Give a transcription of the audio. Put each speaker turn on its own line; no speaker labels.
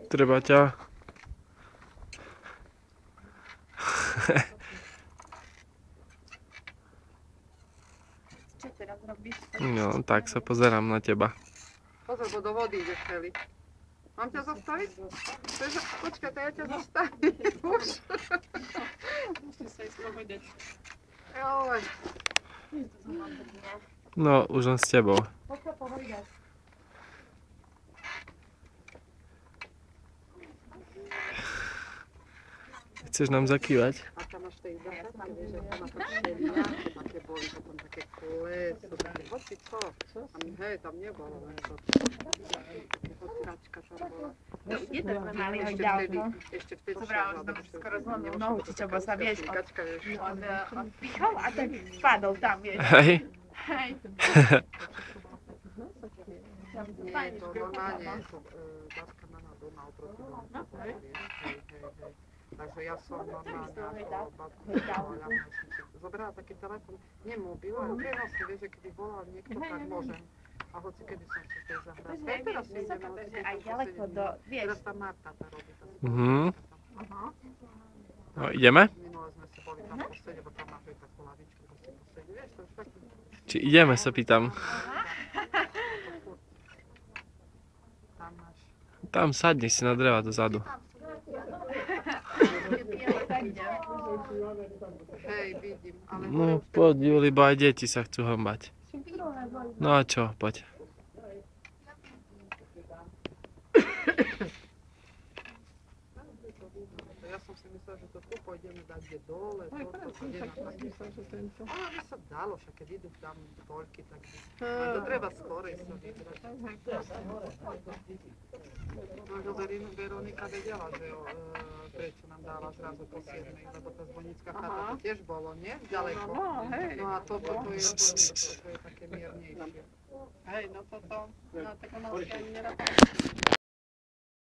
Treba ťa.
Čo teraz robíš?
No, tak sa pozerám na teba.
Pozor, bo do vody ideš, Heli. Mám ťa zastaviť? Počkaj, to ja ťa zastavím. Už.
Musíš sa ísť povedať.
Joj.
No, už len s tebou.
Poď sa povedať.
Chceš nám zakývať?
A tam máš tej zasadky, vieš, že tam ako šelia, také boli potom také koleso, také hocico. Hej, tam nebolo len to. Také hocička tam bola.
Kde to sme mali ho dávno?
Ešte vtedy
Dobrá, už som skoro zlomil nohu, či čo, bo sa vieš,
on
odpichol a tak spadol tam, vieš.
Hej.
Hej.
Nie, to normálne, babka má na doma oproti domu. Takže ja som normálne ako babka volala, zobrala taký telefon, nie mobil, ale prenosne, vieš, že keby volal niekto, tak môžem. A hoci kedy som si tej zahrať. Teraz si ideme,
aj ďaleko do, vieš.
Teraz tá Marta tá robí.
No, ideme?
Minule sme si boli tam posledne, bo tam máš aj takú lavičku, bo si posledne, vieš, to už tak...
Či ideme, sa pýtam.
Tam máš...
Tam sadni si na dreva dozadu.
Hej, vidím, ale...
No, poď, Juli, bo aj deti sa chcú hambať. No a čo, poď.
Ja som si myslel, že to tu pôjdeme dať kde dole, to ide na taký... Ale by sa dalo, však keď idú tam toľky, tak by... To treba skorej sa vybrať. No, Veronika vedela, že prečo nám dala zrazu po 7, lebo tá zvonická chata to tiež bolo, nie? Ďaleko. No a toto je také miernejšie. Hej, no toto, no tak ona si ani nerada.